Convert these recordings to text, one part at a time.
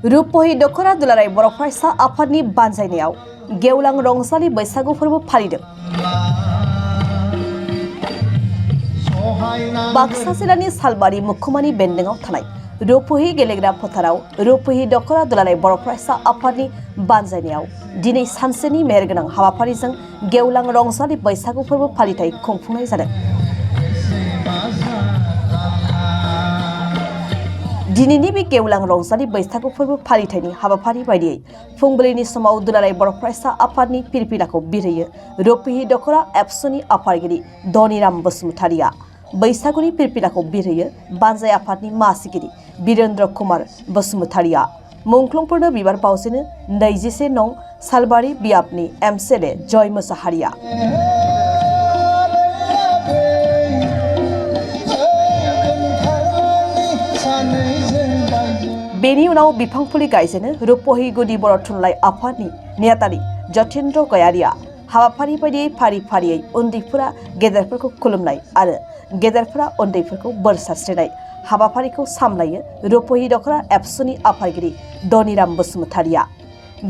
रूपहि दख'रा दुलाराय बर' फरायसा आफादनि बानजायनायाव गेवलां रंजालि बैसागु फोरबो फालिदों। बाक्सा जिल्लानि सालबारि मुखुमानि बेन्दोंआव थानाय रूपहि गेलेग्रा फोथाराव रूपहि दख'रा दुलाराय बर' फरायसा आफादनि बानजायनायाव दिनै सानसेनि मेहेरगोनां हाबाफारिजों गेवलां रंजालि बैसागु फोरबो फालिथाय खुंफुंनाय जादों। दिनैनि बे गेवलां रंजालि बैसागु फोरबो फालिथायनि हाबाफारि बायदियै फुंबिलिनि समाव दुलाराय बर' फरायसा आफादनि फिरफिलाखौ बिरहोयो रूपहि दख'रा एबसुनि आफादगिरि धनिराम बसुमतारिया। बैसागुनि फिरफिलाखौ बिरहोयो बानजाय आफादनि मासिगिरि वीरेन्द्र कुमार बसुमतारिया। मुंख्लंफोरनो बिबार बावजेनो 21 नं सालबारि बियाबनि एमसेले जय मोसाहारिया। बेनि उनाव बिफां फुलि गायजेनो रूपहि गुदि बर' थुनलाइ आफादनि नेहाथारि जतेन्द्र गयारिया। हाबाफारि बायदियै फारि फारियै उन्दैफोरा गेदेरफोरखौ खुलुमनाय आरो गेदेरफोरा उन्दैफोरखौ बोर सारस्रिनाय हाबाफारिखौ सामलायो रूपहि दख'रा एबसुनि आफादगिरि धनिराम बसुमतारिया।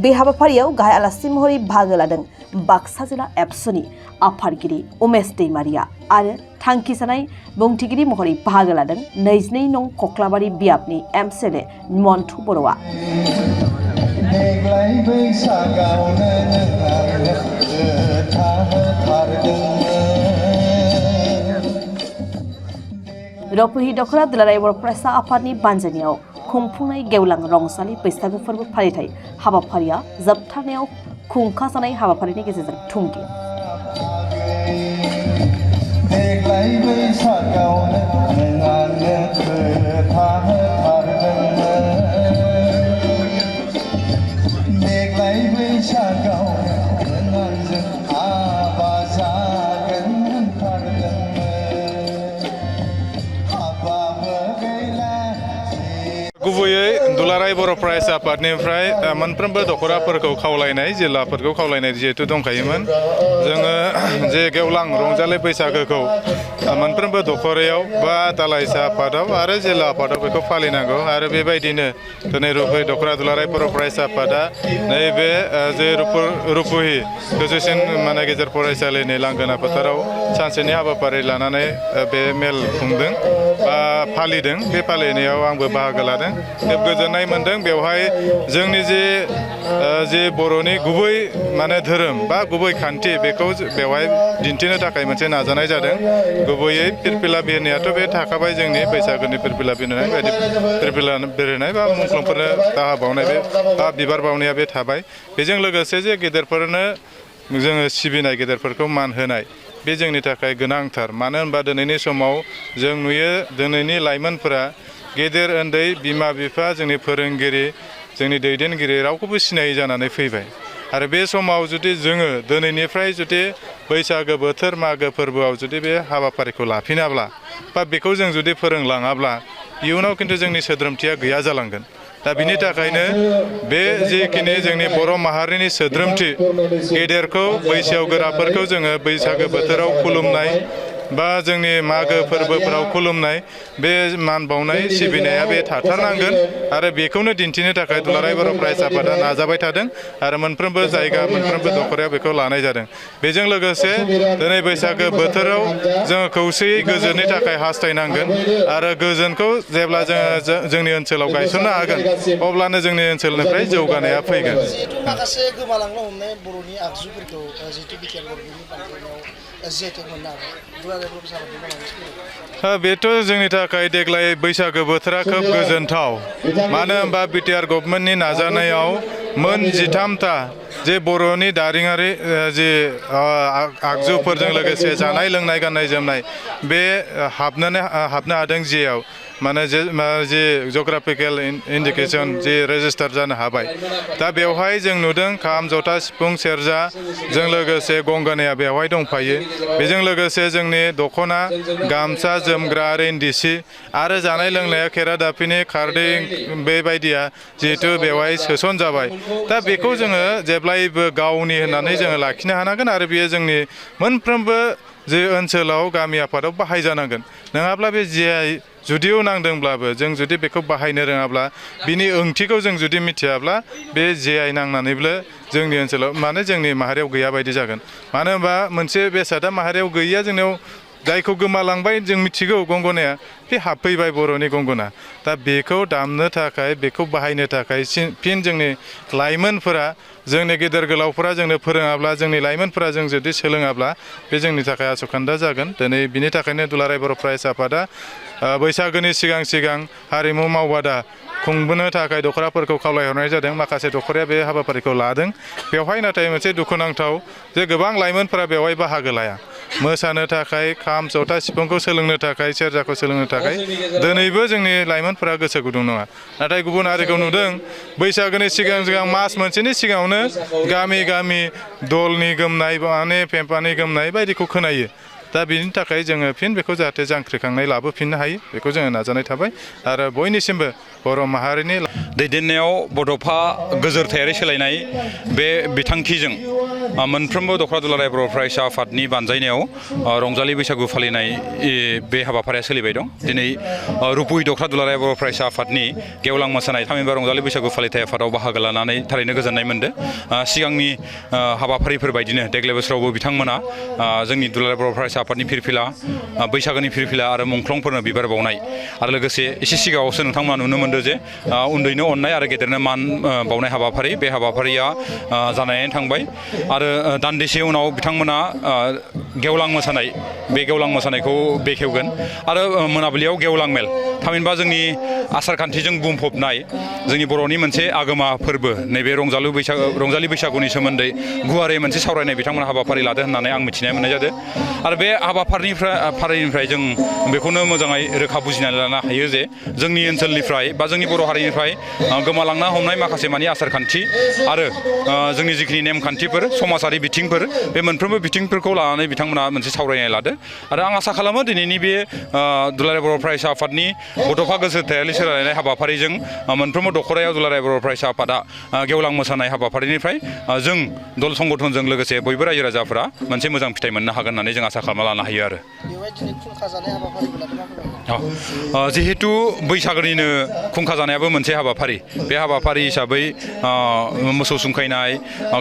बे हाबाफारियाव गाहाय आलासि महरै बाहागो लादों बाक्सा जिल्ला एबसुनि आफादगिरि उमेश दैमारिया आरो थांखि जानाय बुंथिगिरि महरै बाहागो लादों 22 नं कक्लाबारि बियाबनि एमसेले मन्टु बर'आ। रूपहि दख'रा दुलाराय बर' फरायसा आफादनि बानजायनायाव खुंफुंनाय गेवलां रंजालि बैसागु फोरबो फालिथाय हाबाफारिया जोबथारनायाव खुंखा जानाय हाबाफारिनि गेजेरजों थुंगे। गुबैयै दुलाराय बर' फरायसा आफादनिफ्राय मोनफ्रोमबो दख'राफोरखौ खावलायनाय जिल्लाफोरखौ खावलायनाय जिहेतु दंखायोमोन जोङो जे गेवलां रंजालि बैसागोखौ मोनफ्रोमबो दख'रायाव बा दालाइसा आफादाव आरो जिल्ला आफादाव बेखौ फालिनांगौ आरो बेबायदिनो दिनै रूपहि दख'रा दुलाराय बर' फरायसा आफादा नैबे जे रूपहि गोजौसिन गेजेर फरायसालिनि लांगोना फोथाराव सानसेनि हाबाफारि लानानै बे मेल खुंदों बा फालिदों। बे फालिनायाव आंबो बाहागो लादों। खोब गोजोननाय मोनदों। बेवहाय जोंनि जे बर'नि गुबै धोरोम बा गुबै खान्थि बेखौ बेवहाय दिन्थिनो थाखाय मोनसे नाजानाय जादों। गुबैयै फिरफिला बिरनायाथ' बे थाखाबाय जोंनि बैसागोनि फिरफिला बिरनाय बायदि फिरफिला बिरनाय बा मुंख्लंफोरनो दाहा बावनाय बा बिबार बावनाया बे थाबाय। बेजों लोगोसे जे गेदेरफोरनो जोङो सिबिनाय गेदेरफोरखौ मान होनाय बे जोंनि थाखाय गोनांथार। मानो होनबा दिनैनि समाव जों नुयो दिनैनि लाइमोनफोरा गेदेर उन्दै बिमा बिफा जोंनि फोरोंगिरि जोंनि दैदेनगिरि रावखौबो सिनायै जानानै फैबाय आरो बे समाव जुदि जोङो दिनैनिफ्राय जुदि बैसागो बोथोर मागो फोरबोआव जुदि बे हाबाफारिखौ लाफिनाब्ला बा बेखौ जों जुदि फोरोंलाङाब्ला इयुनाव खिन्थु जोंनि सोद्रोमथिया गैया जालांगोन। दा बिनि थाखायनो बे जिखिनि जोंनि बर' माहारिनि सोद्रोमथि गेदेरखौ बैसोआव गोराफोरखौ जोङो बैसागो बोथोराव खुलुमनाय बा जोंनि मागो फोरबोफोराव खुलुमनाय बे मान बावनाय सिबिनाया बे थाथारनांगोन आरो बेखौनो दिन्थिनो थाखाय दुलाराय बर' फरायसा आफादा नाजाबाय थादों आरो मोनफ्रोमबो जायगा मोनफ्रोमबो दख'रायाव बेखौ लानाय जादों। बेजों लोगोसे दिनै बैसागो बोथोराव जोङो खौसेयै गोजोननि थाखाय हास्थायनांगोन आरो गोजोनखौ जेब्ला जोङो जोंनि ओनसोलाव गायसननो हागोन अब्लानो जोंनि ओनसोलनिफ्राय जौगानाया फैगोन। माखासे गोमालांनो हमनाय बर'नि आगजुफोरखौ जिहेतु बिटिआर गभर्नमेन्टनि बान्जायनायाव जिआइटेक मोननो हाबाय बेथ' जोंनि थाखाय देग्लाय बैसागो बोथोरा खोब गोजोनथाव। मानो होनबा बिटिआर गभर्नमेन्टनि नाजानायाव मोन 13ता जे बर'नि दारिङारि जे आगजुफोरजों लोगोसे जानाय लोंनाय गाननाय जोमनाय बे हाबनो हादों जिआव माने जे जग्राफिकेल इन्डिकेसन जे रेजिस्टार जानो हाबाय दा बेवहाय जों नुदों खाम जथा सिफुं सेरजा जों लोगोसे गंगोनाया बेवहाय दंफायो बेजों लोगोसे जोंनि दख'ना गामसा जोमग्रा आरो इन्दि सि आरो जानाय लोंनाया खेरादाफिनि खारदै बेबायदिया जिहेतु बेवहाय सोसन जाबाय दा बेखौ जोङो जेब्लायबो गावनि होननानै जोङो लाखिनो हानांगोन आरो बेयो जोंनि मोनफ्रोमबो जे ओनसोलाव गामि आफादाव बाहायजानांगोन नङाब्ला बे जिआइ जुदिও नांदोंब्लाबो जों जुदि बेखौ बाहायनो रोङाब्ला बिनि ओंथिखौ जों जुदि मिथियाब्ला बे जिआइ नांनानैबो जोंनि ओनसोलाव माने जोंनि माहारियाव गैया बायदि जागोन मानो होनबा मोनसे बेसादा माहारियाव गैया जोंनाव जायखौ गोमालांबाय जों मिथिगौ गंगनाया बे हाबफैबाय बर'नि गंगना दा बेखौ दामनो थाखाय बेखौ बाहायनो थाखाय फिन जोंनि लाइमोनफोरा जोंनि गेदेर गोलावफोरा जोंनो फोरोङाब्ला जोंनि लाइमोनफोरा जों जुदि सोलोङाब्ला बे जोंनि थाखाय आसखान्दा जागोन दिनै बिनि थाखायनो दुलाराय बर' फरायसा आफादा बैसागोनि सिगां हारिमु मावबादा खुंबोनो थाखाय दख'राफोरखौ खावलायहरनाय जादों माखासे दख'राया बे हाबाफारिखौ लादों बेवहाय नाथाय मोनसे दुखुनांथाव जे गोबां लाइमोनफोरा बेवहाय बाहागो लाया मोसानो थाखाय खाम जथा सिफुंखौ सोलोंनो थाखाय सेरजाखौ सोलोंनो थाखाय दिनैबो जोंनि लाइमोनफोरा गोसो गुदुं नङा नाथाय गुबुन हारिखौ नुदों बैसागोनि सिगां मास मोनसेनि सिगाङावनो गामि दलनि गोमनाय माने पेम्पानि गोमनाय बायदिखौ खोनायो दा बिनि थाखाय जोङो फिन बेखौ जाहाथे जांख्रिखांनाय लाबोफिननो हायो बेखौ जोङो नाजानाय थाबाय आरो बयनिसिमबो बर' माहारिनि दैदेननायाव बड'फा गोजोरथायारि सोलायनाय बे बिथांखिजों मोनफ्रोमबो दख'रा दुलाराय बर' फरायसा आफादनि बानजायनायाव रंजालि बैसागु फालिनाय बे हाबाफारिया सोलिबाय दं दिनै रुपुहि दख'रा दुलाराय बर' फरायसा आफादनि गेवलां मोसानाय थामहिनबा रंजालि बैसागु फालिथाय आफादाव बाहागो लानानै थारैनो गोजोननाय मोनदों सिगांनि हाबाफारिफोर बायदिनो देग्लाय बोसोरावबो बिथांमोना जोंनि दुलाराय बर' फरायसा आफादनि फिरफिला बैसागोनि फिरफिला आरो मुंख्लंफोरनो बिबार बावनाय आरो लोगोसे एसे सिगाङावसो नोंथांमोना नुनो मोनदों जे उन्दैनो अननाय आरो गेदेरनो मान बावनाय हाबाफारि बे हाबाफारिया जानानै थांबाय आरो दान्दिसे उनाव बिथांमोना गेवलां मोसानाय बे गेवलां मोसानायखौ बेखेवगोन आरो मोनाबिलियाव गेवलां मेल थामहिनबा जोंनि आसार खान्थिजों बुंफबनाय जोंनि बर'नि मोनसे आगोमा फोरबो नैबे रंजालि बैसागुनि सोमोन्दै गुवारै मोनसे सावरायनाय बिथांमोना हाबाफारि लादों होननानै आं मिथिनाय मोननाय जादों आरो बे हाबाफारिनिफ्राय जों बेखौनो मोजाङै रोखा बुजिनानै लानो हायो जे जोंनि ओनसोलनिफ्राय बा जोंनि बर' हारिनिफ्राय गोमालांनो हमनाय माखासे मानि आसार खान्थि आरो जोंनि जिखिनि नेमखान्थिफोर समाजारि बिथिंफोर बे मोनफ्रोमबो बिथिंफोरखौ लानानै बिथांमोना मोनसे सावरायनाय लादों आरो आं आसा खालामो दिनैनि बे दुलाराय बर' फरायसा आफादनि बड'फा गोजोरथायारि सोलायनाय हाबाफारिजों मोनफ्रोमबो दख'रायाव दुलाराय बर' फरायसा आफादा गेवलां मोसानाय हाबाफारिनिफ्राय जों दल संगठनजों लोगोसे बयबो रायजो राजाफोरा मोनसे मोजां फिथाइ मोननो हागोन होननानै जों आसा खालामना लानो हायो आरो जिहेतु बैसागोनिनो खुंखा जानायाबो मोनसे हाबाफारि बे हाबाफारि हिसाबै मोसौ सुंखायनाय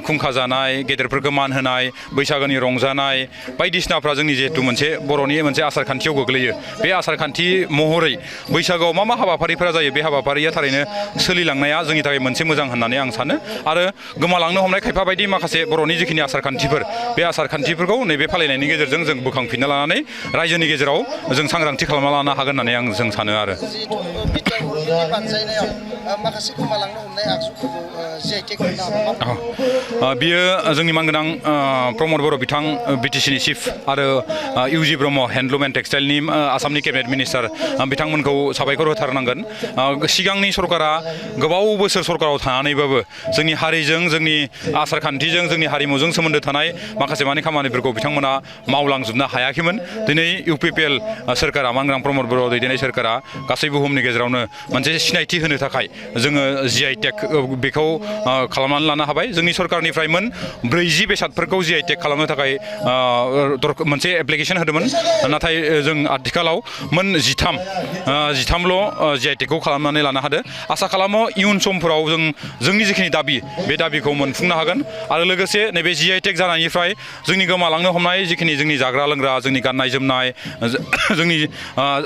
खुंखा जानाय गेदेरफोरखौ मान होनाय बैसागोनि रंजानाय बायदिसिनाफ्रा जोंनि जिहेतु मोनसे बर'नि मोनसे आसार खान्थियाव गोग्लैयो बे आसार खान्थि महरै बैसागोआव मा हाबाफारिफोरा जायो बे हाबाफारिया थारैनो सोलिलांनाया जोंनि थाखाय मोनसे मोजां होननानै आं सानो आरो गोमालांनो हमनाय खायफा बायदि माखासे बर'नि जिखिनि आसार खान्थिफोर बे आसार खान्थिफोरखौ नैबे फालिनायनि गेजेरजों जों बोखांफिनना लानानै रायजोनि गेजेराव जों सांग्रांथि खालामना लानो हागोन होननानै जों सानो आरो बियो जोंनि मानगोनां प्रमद बर' बिथां बिटिसिनि चिफ आरो इउजि ब्रह्म हेन्डलुम एन्ड टेक्सटाइलनि आसामनि केबिनेट मिनिस्टार बिथांमोनखौ साबायखर होथारनांगोन सिगांनि सरकारा गोबाव बोसोर सरकाराव थानानैबाबो जोंनि हारिजों जोंनि आसार खान्थिजों जोंनि हारिमुजों सोमोन्दो थानाय माखासे मानि खामानिफोरखौ बिथांमोना मावलांजोबनो हायाखैमोन दिनै इउपिपिएल सोरखारा मानगोनां प्रमद बर' दैदेननाय सोरखारा गासै बुहुमनि गेजेरावनो मोनसे सिनायथि होनो थाखाय जोङो जिआइ टेग बेखौ खालामनानै लानो हाबाय जोंनि सरकारनिफ्रायमोन 40 बेसादफोरखौ जिआइ टेग खालामनो थाखाय मोनसे एप्लिकेसन होदोंमोन नाथाय जों आथिखालाव मोन 13ल' जिआइ टेगखौ खालामनानै लानो हादों आसा खालामो इयुन समफोराव जोंनि जिखिनि दाबि बे दाबिखौ मोनफुंनो हागोन आरो लोगोसे नैबे जिआइ टेग जानायनिफ्राय जोंनि गोमालांनो हमनाय जिखिनि जोंनि जाग्रा लोंग्रा जोंनि गाननाय जोमनाय जोंनि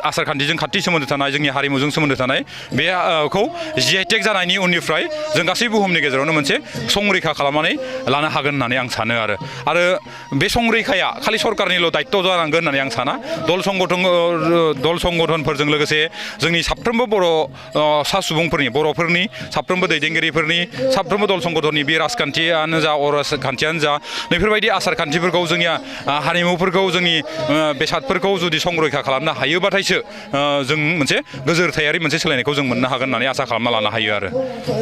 आसार खान्थिजों खाथि सोमोन्दो थानाय जोंनि हारिमुजों सोमोन्दो थानाय बेखौ GI टेग जानायनि उननिफ्राय जों गासै बुहुमनि गेजेरावनो मोनसे संरैखा खालामनानै लानो हागोन होननानै आं सानो आरो बे संरैखाया खालि सरकारनिल' दायित्व जानांगोन होननानै आं साना दल संगठनफोरजों लोगोसे जोंनि साफ्रोमबो बर' सा सुबुंफोरनि बर'फोरनि साफ्रोमबो दैदेनगिरिफोरनि साफ्रोमबो दल संगठननि बे राजखान्थियानो जा अराजखान्थियानो जा बेफोरबायदि आसार खान्थिफोरखौ जोंनि हारिमुफोरखौ जोंनि बेसादफोरखौ जुदि संरैखा खालामनो हायोबाथायसो जों मोनसे गोजोरथायारि मोनसे सोलायनायखौ जों मोननो हागोन होननानै आसा खालामना लानो हायो आरो